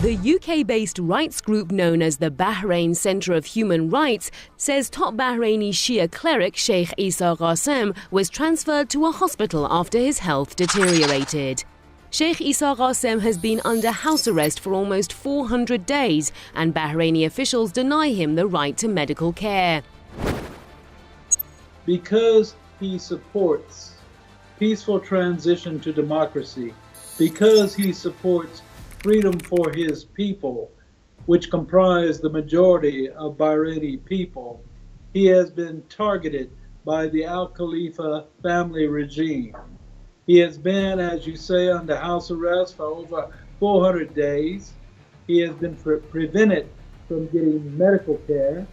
The UK-based rights group known as the Bahrain Center of Human Rights says top Bahraini Shia cleric Sheikh Isa Qassim was transferred to a hospital after his health deteriorated. Sheikh Isa Qasim has been under house arrest for almost 400 days, and Bahraini officials deny him the right to medical care. Because he supports peaceful transition to democracy, because he supports freedom for his people, which comprise the majority of Bahraini people, he has been targeted by the Al Khalifa family regime. He has been, as you say, under house arrest for over 400 days. He has been prevented from getting medical care.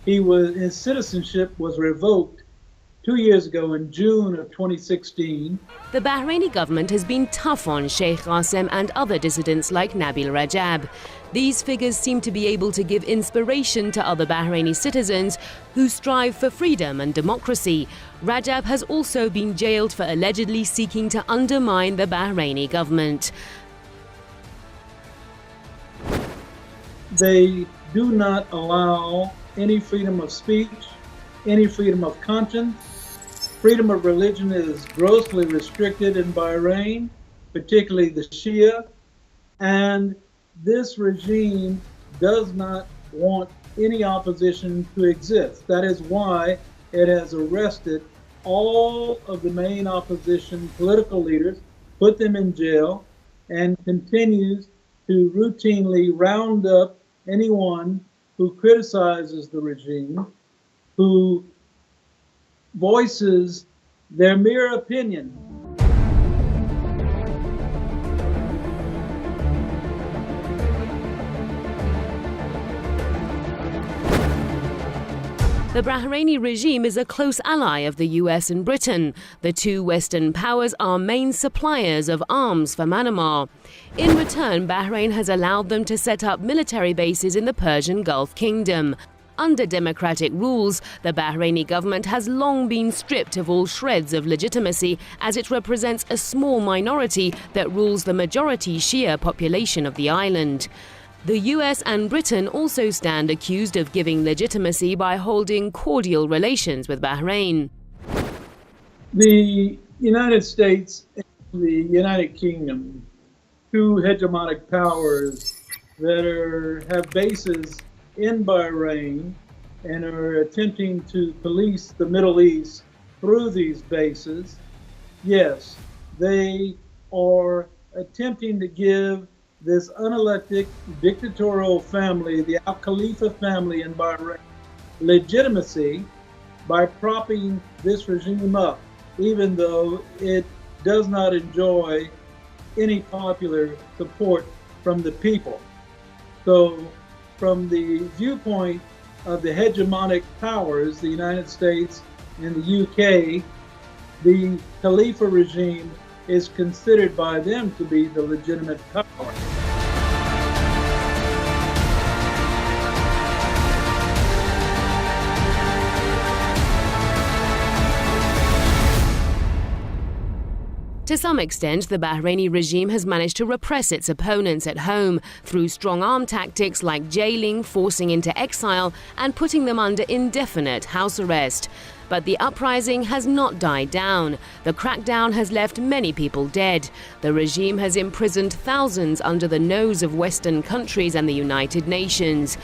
His citizenship was revoked 2 years ago in June of 2016. The Bahraini government has been tough on Sheikh Qasim and other dissidents like Nabeel Rajab. These figures seem to be able to give inspiration to other Bahraini citizens who strive for freedom and democracy. Rajab has also been jailed for allegedly seeking to undermine the Bahraini government. They do not allow any freedom of speech, any freedom of conscience. Freedom of religion is grossly restricted in Bahrain, particularly the Shia, and this regime does not want any opposition to exist. That is why it has arrested all of the main opposition political leaders, put them in jail, and continues to routinely round up anyone who criticizes the regime, who voices their mere opinion. The Bahraini regime is a close ally of the US and Britain. The two Western powers are main suppliers of arms for Manama. In return, Bahrain has allowed them to set up military bases in the Persian Gulf Kingdom. Under democratic rules, the Bahraini government has long been stripped of all shreds of legitimacy, as it represents a small minority that rules the majority Shia population of the island. The US and Britain also stand accused of giving legitimacy by holding cordial relations with Bahrain. The United States and the United Kingdom, two hegemonic powers that have bases in Bahrain and are attempting to police the Middle East through these bases, yes, they are attempting to give this unelected dictatorial family, the Al Khalifa family in Bahrain, legitimacy by propping this regime up, even though it does not enjoy any popular support from the people. So, from the viewpoint of the hegemonic powers, the United States and the UK, the Khalifa regime is considered by them to be the legitimate power. To some extent, the Bahraini regime has managed to repress its opponents at home through strong-arm tactics like jailing, forcing into exile, and putting them under indefinite house arrest. But the uprising has not died down. The crackdown has left many people dead. The regime has imprisoned thousands under the nose of Western countries and the United Nations.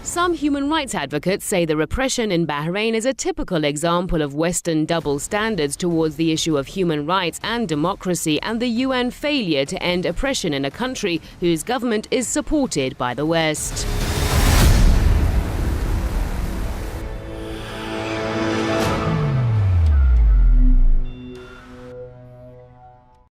Some human rights advocates say the repression in Bahrain is a typical example of Western double standards towards the issue of human rights and democracy, and the UN failure to end oppression in a country whose government is supported by the West.